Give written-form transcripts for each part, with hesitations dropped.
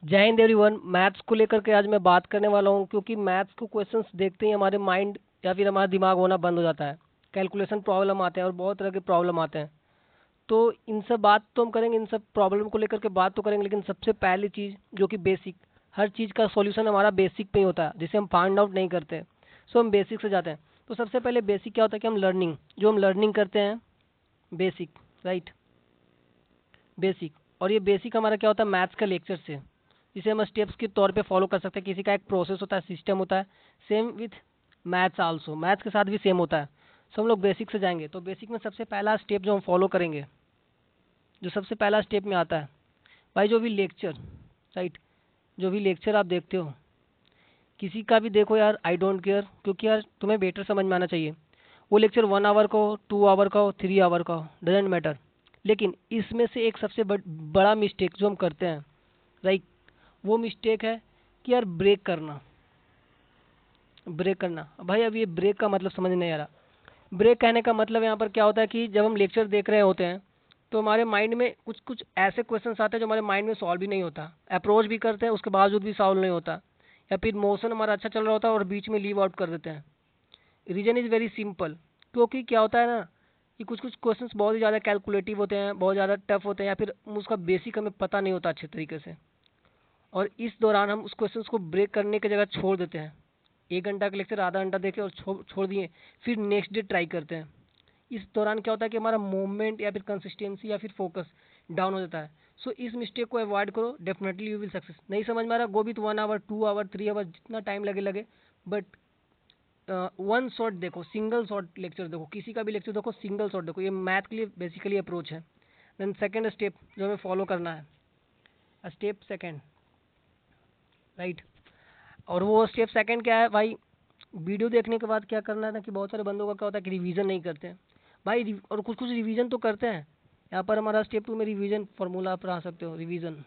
जय Hind everyone. Maths को लेकर के आज मैं बात करने वाला हूँ, क्योंकि मैथ्स को क्वेश्चंस देखते ही हमारे माइंड या फिर हमारा दिमाग होना बंद हो जाता है। कैलकुलेशन प्रॉब्लम आते हैं और बहुत तरह के प्रॉब्लम आते हैं। तो इन सब बात तो हम करेंगे, इन सब प्रॉब्लम को लेकर के बात तो करेंगे, लेकिन सबसे पहली चीज़ जो कि बेसिक, हर चीज़ का सॉल्यूशन हमारा बेसिक पे ही होता है, जिसे हम फाइंड आउट नहीं करते। सो हम बेसिक से जाते हैं। तो सबसे पहले बेसिक क्या होता है कि हम लर्निंग करते हैं, बेसिक, राइट, बेसिक। और ये बेसिक हमारा क्या होता है, मैथ्स का लेक्चर से, जिसे हम स्टेप्स के तौर पे फॉलो कर सकते हैं। किसी का एक प्रोसेस होता है, सिस्टम होता है। Same with maths also, maths के साथ भी सेम होता है। सो हम लोग बेसिक से जाएंगे। तो बेसिक में सबसे पहला स्टेप जो हम फॉलो करेंगे, जो सबसे पहला स्टेप में आता है भाई, जो भी लेक्चर, राइट, जो भी लेक्चर आप देखते हो, किसी का भी देखो यार, आई डोंट केयर, क्योंकि यार तुम्हें बेटर समझ में आना चाहिए। वो लेक्चर 1 आवर का हो, 2 आवर का हो, 3 आवर का हो, डजेंट मैटर। लेकिन इसमें से एक सबसे बड़ा मिस्टेक जो हम करते हैं, राइट, वो मिस्टेक है कि यार ब्रेक करना। ब्रेक करना भाई, अब ये ब्रेक का मतलब समझ नहीं आ रहा। ब्रेक कहने का मतलब यहाँ पर क्या होता है कि जब हम लेक्चर देख रहे होते हैं, तो हमारे माइंड में कुछ कुछ ऐसे क्वेश्चंस आते हैं जो हमारे माइंड में सॉल्व भी नहीं होता। अप्रोच भी करते हैं, उसके बावजूद भी सॉल्व नहीं होता। या फिर मोशन हमारा अच्छा चल रहा होता है और बीच में लीव आउट कर देते हैं। Reason is very simple. क्योंकि क्या होता है ना, कि कुछ कुछ क्वेश्चंस बहुत ही ज़्यादा कैलकुलेटिव होते हैं, बहुत ज़्यादा टफ होते हैं, या फिर उसका बेसिक हमें पता नहीं होता अच्छे तरीके से। और इस दौरान हम उस क्वेश्चंस को ब्रेक करने की जगह छोड़ देते हैं। 1 घंटा का लेक्चर आधा घंटा देखे और छोड़ दिए, फिर नेक्स्ट डे ट्राई करते हैं। इस दौरान क्या होता है कि हमारा मूवमेंट या फिर कंसिस्टेंसी या फिर फोकस डाउन हो जाता है। सो इस मिस्टेक को अवॉइड करो, डेफिनेटली यू विल सक्सेस। नहीं समझ में आ रहा, go with 1 hour, 2 hour, 3 hour, जितना टाइम लगे लगे, बट वन शॉट देखो, सिंगल शॉट लेक्चर देखो, किसी का भी लेक्चर देखो, सिंगल शॉट देखो। ये मैथ के लिए बेसिकली अप्रोच है। देन सेकेंड स्टेप जो हमें फॉलो करना है, स्टेप सेकेंड, राइट। और वो स्टेप सेकंड क्या है भाई, वीडियो देखने के बाद क्या करना है ना, कि बहुत सारे बंदों का क्या होता है कि रिवीजन नहीं करते हैं भाई। और कुछ कुछ रिवीजन तो करते हैं। यहाँ पर हमारा स्टेप 2 में रिवीजन फार्मूला आप पढ़ा सकते हो। रिवीजन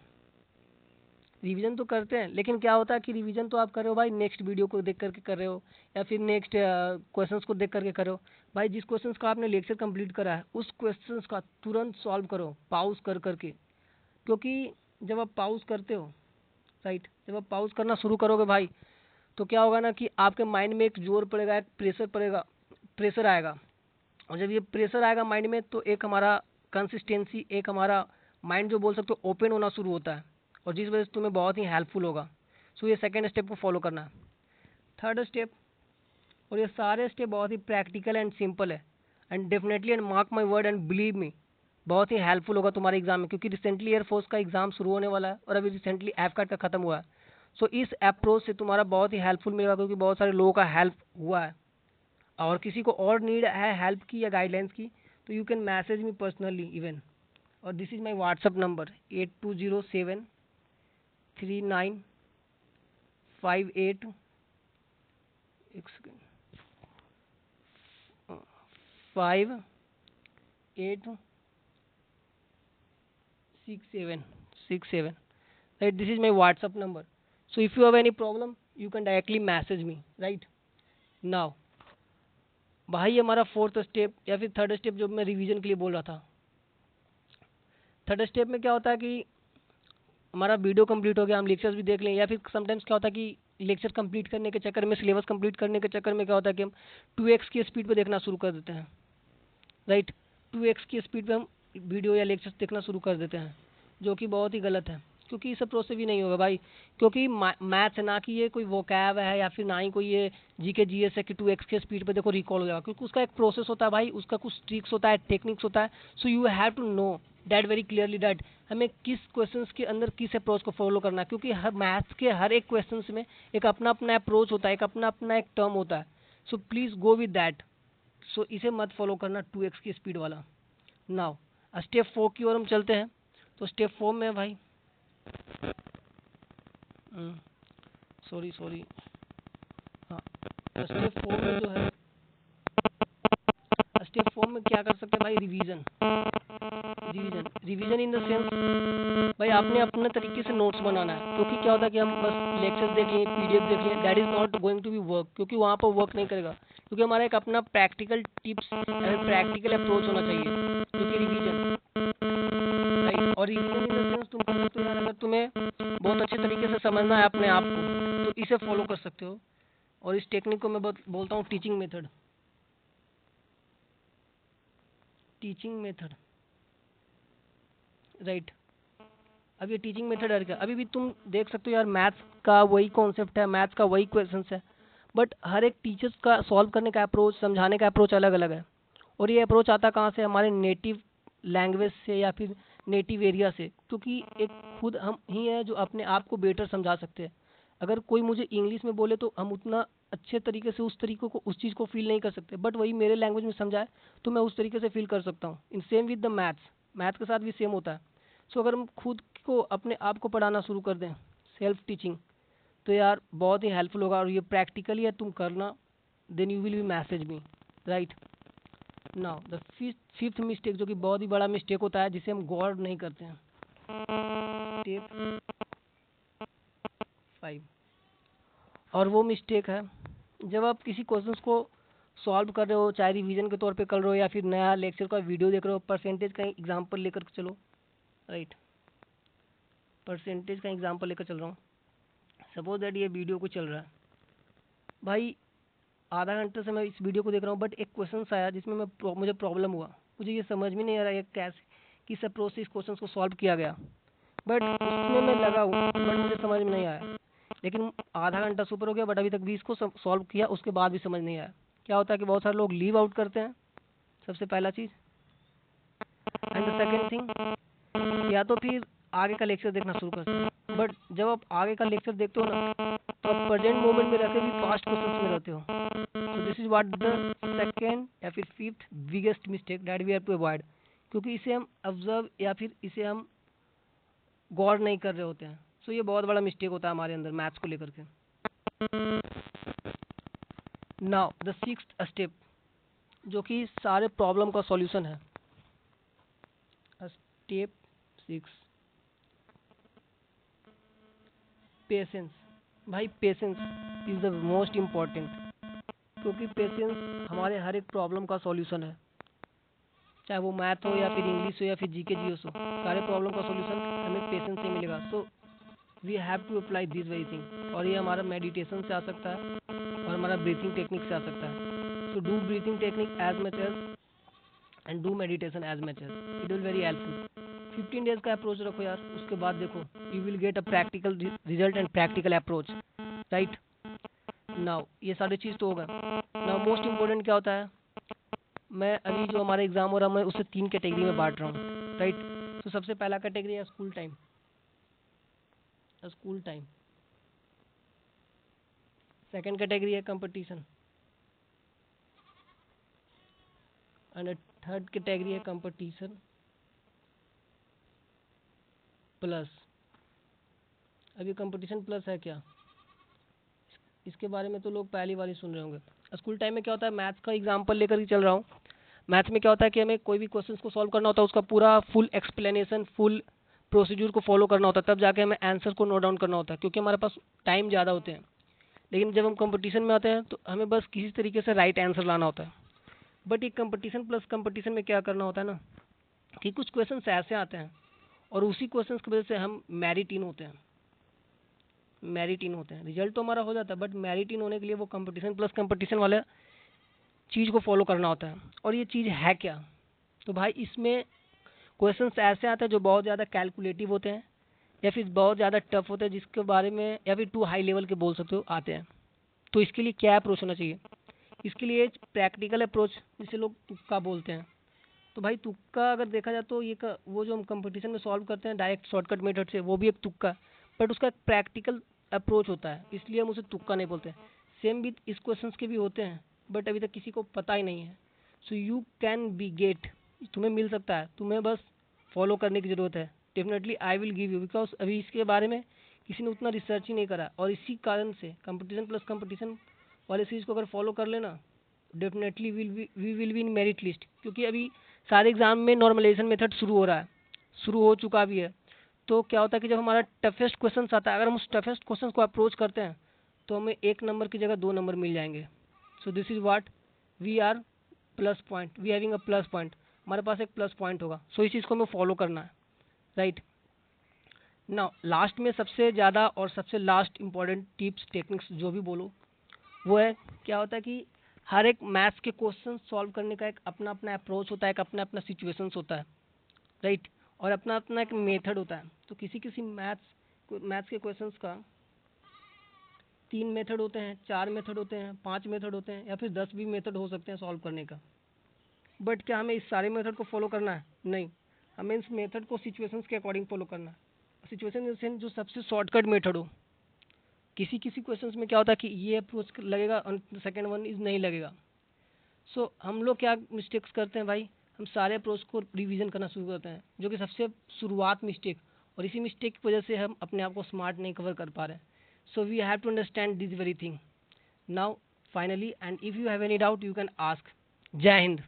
रिवीजन तो करते हैं, लेकिन क्या होता है कि रिवीजन तो आप कर रहे हो भाई, नेक्स्ट वीडियो को देख करके कर रहे हो, या फिर नेक्स्ट क्वेश्चंस को देख करके कर रहे हो। भाई जिस क्वेश्चंस का आपने लेक्चर कंप्लीट करा है, उस क्वेश्चंस का तुरंत सॉल्व करो, पाउज कर करके। क्योंकि जब आप पाउज करते हो, राइट, जब आप पाउज करना शुरू करोगे भाई, तो क्या होगा ना कि आपके माइंड में एक जोर पड़ेगा, एक प्रेशर पड़ेगा, प्रेशर आएगा। और जब ये प्रेशर आएगा माइंड में, तो एक हमारा कंसिस्टेंसी, एक हमारा माइंड जो बोल सकते हो ओपन होना शुरू होता है, और जिस वजह से तुम्हें बहुत ही हेल्पफुल होगा। सो ये सेकंड स्टेप को फॉलो करना है। थर्ड स्टेप, और ये सारे स्टेप बहुत ही प्रैक्टिकल एंड सिंपल है, and definitely, and mark my word and believe me, बहुत ही हेल्पफुल होगा तुम्हारे एग्जाम में। क्योंकि रिसेंटली एयरफोर्स का एग्जाम शुरू होने वाला है, और अभी रिसेंटली एफ का खत्म हुआ है। सो इस अप्रोच से तुम्हारा बहुत ही हेल्पफुल मिलेगा, क्योंकि बहुत सारे लोगों का हेल्प हुआ है। और किसी को और नीड है हेल्प की या गाइडलाइंस की, तो you can message me personally even. और this is my WhatsApp number, 82073958, एक second, 586767, right, this is my WhatsApp number. So if you have any problem, you can directly message me, right now। भाई हमारा fourth step या फिर third step जो मैं revision के लिए बोल रहा था, थर्ड स्टेप में क्या होता है कि हमारा वीडियो कंप्लीट हो गया, हम लेक्चर्स भी देख लें, या फिर समटाइम्स क्या होता है कि लेक्चर कंप्लीट करने के चक्कर में, सिलेबस कंप्लीट करने के चक्कर में क्या होता है कि हम 2x की स्पीड पे देखना शुरू कर देते हैं, राइट। 2x की स्पीड पे हम वीडियो या लेक्चर्स देखना शुरू कर देते हैं, जो कि बहुत ही गलत है। क्योंकि इस अप्रोच से भी नहीं होगा भाई। क्योंकि मैथ्स ना कि ये कोई वोकैब है, या फिर ना ही कोई ये जीके जीएस है कि 2x के स्पीड पे देखो रिकॉल हो जाएगा। क्योंकि उसका एक प्रोसेस होता है भाई, उसका कुछ ट्रिक्स होता है, टेक्निक्स होता है। So you have to know that very clearly that हमें किस क्वेश्चंस के अंदर किस अप्रोच को फॉलो करना है। क्योंकि हर मैथ्स के हर एक क्वेश्चंस में एक अपना अपना अप्रोच होता है, एक अपना अपना एक टर्म होता है। सो please go with that. So इसे मत फॉलो करना 2x की स्पीड वाला। नाउ स्टेप 4 की ओर हम चलते हैं। तो स्टेप 4 में भाई, सॉरी सॉरी, हाँ, स्टेप 4 में जो है, स्टेप 4 में क्या कर सकते हैं भाई, revision. Revision revision in the sense भाई, आपने अपने तरीके से नोट्स बनाना है। क्योंकि क्या होता है कि हम बस लेक्चर्स देख लिए, पीडीएफ देख लिए, that is not going to be work. क्योंकि वहाँ पर वर्क नहीं करेगा। क्योंकि हमारा एक अपना प्रैक्टिकल टिप्स, प्रैक्टिकल अप्रोच होना चाहिए। क्योंकि रिवीजन, राइट, और रिवीजन इन द सेंस तुम कर सकते हो यार, अगर तुम्हें बहुत अच्छे तरीके से समझना है अपने आप को तो इसे फॉलो कर सकते हो। और इस टेक्निक को मैं बोलता हूँ teaching method. Teaching method, right. अब ये टीचिंग मेथड है क्या, अभी भी तुम देख सकते हो यार, मैथ्स का वही कॉन्सेप्ट है, मैथ्स का वही क्वेश्चंस है, बट हर एक टीचर्स का सॉल्व करने का अप्रोच, समझाने का अप्रोच अलग अलग है। और ये अप्रोच आता कहाँ से, हमारे नेटिव लैंग्वेज से या फिर नेटिव एरिया से, क्योंकि एक खुद हम ही है जो अपने आप को बेटर समझा सकते हैं। अगर कोई मुझे इंग्लिश में बोले तो हम उतना अच्छे तरीके से उस तरीके को, उस चीज़ को फील नहीं कर सकते, बट वही मेरे लैंग्वेज में समझाए तो मैं उस तरीके से फील कर सकता हूँ। In same with the maths, math के साथ भी सेम होता है। सो अगर हम खुद को, अपने आप को पढ़ाना शुरू कर दें, सेल्फ टीचिंग, तो यार बहुत ही हेल्पफुल होगा। और ये प्रैक्टिकली है, तुम करना, then you will be message me, right. Now the fifth mistake, जो कि बहुत ही बड़ा मिस्टेक होता है जिसे हम गौर नहीं करते हैं। स्टेप 5, और वो मिस्टेक है जब आप किसी क्वेश्चंस को सॉल्व कर रहे हो, चाहे रिवीजन के तौर पे कर रहे हो या फिर नया लेक्चर का वीडियो देख रहे हो, परसेंटेज का एग्जांपल लेकर चलो, राइट। परसेंटेज का एग्जांपल लेकर चल रहा हूँ। सपोज दैट ये वीडियो को चल रहा है भाई, आधा घंटे से मैं इस वीडियो को देख रहा हूँ, बट एक क्वेश्चन आया जिसमें मुझे प्रॉब्लम हुआ, मुझे ये समझ में नहीं आ रहा है कैसे, किस अप्रोच से इस क्वेश्चन को सॉल्व किया गया, बट उसमें मैं लगा हूँ, बट मुझे समझ में नहीं आया। लेकिन आधा घंटा सुपर हो गया, बट अभी तक भी इसको सॉल्व किया, उसके बाद भी समझ नहीं आया। क्या होता है कि बहुत सारे लोग लीव आउट करते हैं, सबसे पहला चीज़। एंड द सेकेंड थिंग, या तो फिर आगे का लेक्चर देखना शुरू करते हैं, बट जब आप आगे का लेक्चर देखते हो ना, तो आप प्रेजेंट मोमेंट में रहकर भी पास्ट क्वेश्चंस में रहते हो। So this is what the second या फिर fifth biggest mistake that we have to avoid, क्योंकि इसे हम ऑब्जर्व या फिर इसे हम गौर नहीं कर रहे होते हैं। सो ये बहुत बड़ा मिस्टेक होता है हमारे अंदर मैथ्स को लेकर के। नाउ द सिक्स्थ स्टेप, जो कि सारे प्रॉब्लम का सॉल्यूशन है। Step 6, patience. भाई patience is the most important, क्योंकि पेशेंस हमारे हर एक प्रॉब्लम का सॉल्यूशन है, चाहे वो मैथ हो या फिर इंग्लिश हो या फिर जीके जीएस हो, सारे प्रॉब्लम का सॉल्यूशन हमें पेशेंस से मिलेगा। So we have to apply this very thing. और ये हमारा मेडिटेशन से आ सकता है और हमारा ब्रीथिंग टेक्निक से आ सकता है। So do breathing technique as much as and do meditation as much as, it will very helpful. 15 days का अप्रोच रखो यार, उसके बाद देखो you will get a practical result and practical approach, right. Now ये सारी चीज़ तो होगा। नाउ मोस्ट इम्पोर्टेंट क्या होता है, मैं अभी जो हमारा एग्जाम हो रहा है मैं उसे 3 कैटेगरी में बांट रहा हूँ, राइट। तो सबसे पहला कैटेगरी है school time, school time. Second category है कंपटीशन, एंड थर्ड कैटेगरी है कंपटीशन प्लस। अभी कंपटीशन प्लस है क्या, इसके बारे में तो लोग पहली बार ही सुन रहे होंगे। स्कूल टाइम में क्या होता है, मैथ्स का एग्जांपल लेकर ही चल रहा हूँ। मैथ्स में क्या होता है कि हमें कोई भी क्वेश्चंस को सॉल्व करना होता है, उसका पूरा फुल एक्सप्लेनेशन, फुल प्रोसीड्यूर को फॉलो करना होता है, तब जाके हमें आंसर को नोट डाउन करना होता है, क्योंकि हमारे पास टाइम ज़्यादा होते हैं। लेकिन जब हम कंपटीशन में आते हैं तो हमें बस किसी तरीके से राइट आंसर लाना होता है। बट ये कंपटीशन प्लस कंपटीशन में क्या करना होता है ना, कि कुछ क्वेश्चन ऐसे आते हैं और उसी क्वेश्चन की वजह से हम मेरिट इन होते हैं, मेरिट इन होते हैं। रिजल्ट तो हमारा हो जाता है, बट मेरिट इन होने के लिए वो कंपटीशन प्लस कंपटीशन वाले चीज़ को फॉलो करना होता है। और ये चीज़ है क्या, तो भाई इसमें क्वेश्चंस ऐसे आते हैं जो बहुत ज़्यादा कैलकुलेटिव होते हैं या फिर बहुत ज़्यादा टफ होते हैं, जिसके बारे में या फिर टू हाई लेवल के बोल सकते हो आते हैं। तो इसके लिए क्या अप्रोच होना चाहिए, इसके लिए प्रैक्टिकल अप्रोच, जिसे लोग तुक्का बोलते हैं। तो भाई तुक्का अगर देखा जाए तो वो जो हम कंपटीशन में सॉल्व करते हैं डायरेक्ट शॉर्टकट मेथड से, वो भी एक तुक्का, बट उसका एक प्रैक्टिकल अप्रोच होता है, इसलिए हम उसे तुक्का नहीं बोलते। सेम विद इस क्वेश्चंस के भी होते हैं, बट अभी तक किसी को पता ही नहीं है। So you can be get, तुम्हें मिल सकता है, तुम्हें बस फॉलो करने की ज़रूरत है। Definitely I will give you, because अभी इसके बारे में किसी ने उतना रिसर्च ही नहीं करा, और इसी कारण से कंपटीशन प्लस कंपटीशन वाले चीज़ को अगर फॉलो कर लेना, definitely we will be in merit list. क्योंकि अभी सारे एग्जाम में नॉर्मलाइजेशन मेथड शुरू हो रहा है, शुरू हो चुका भी है। तो क्या होता है कि जब हमारा टफेस्ट क्वेश्चन आता है, अगर हम उस टफेस्ट क्वेश्चन को अप्रोच करते हैं तो हमें 1 नंबर की जगह 2 नंबर मिल जाएंगे। So this is what we are plus point, we having a plus point, हमारे पास एक प्लस पॉइंट होगा। सो इस चीज़ को हमें फॉलो करना है, राइट। ना लास्ट में सबसे ज़्यादा और सबसे लास्ट इम्पॉर्टेंट टिप्स टेक्निक्स जो भी बोलो वो है, क्या होता है कि हर एक मैथ्स के क्वेश्चन सॉल्व करने का एक अपना अपना अप्रोच होता है, एक अपना अपना सिचुएशंस होता है, राइट। और अपना अपना एक मेथड होता है। तो किसी किसी मैथ्स के क्वेश्चंस का 3 मेथड होते हैं, 4 मेथड होते हैं, 5 मेथड होते हैं, या फिर 10 भी मेथड हो सकते हैं सॉल्व करने का। बट क्या हमें इस सारे मेथड को फॉलो करना है? नहीं, हमें इस मेथड को सिचुएशंस के अकॉर्डिंग फॉलो करना है। सिचुएशन इन सेंस जो सबसे शॉर्टकट मेथड हो। किसी किसी क्वेश्चंस में क्या होता है कि ये अप्रोच लगेगा और सेकेंड वन इज नहीं लगेगा। सो हम लोग क्या मिस्टेक्स करते हैं भाई, हम सारे अप्रोच को रिवीजन करना शुरू करते हैं, जो कि सबसे शुरुआत मिस्टेक, और इसी मिस्टेक की वजह से हम अपने आप को स्मार्ट नहीं कवर कर पा रहे हैं। So we have to understand this very thing now finally, and if you have any doubt you can ask. जय हिंद।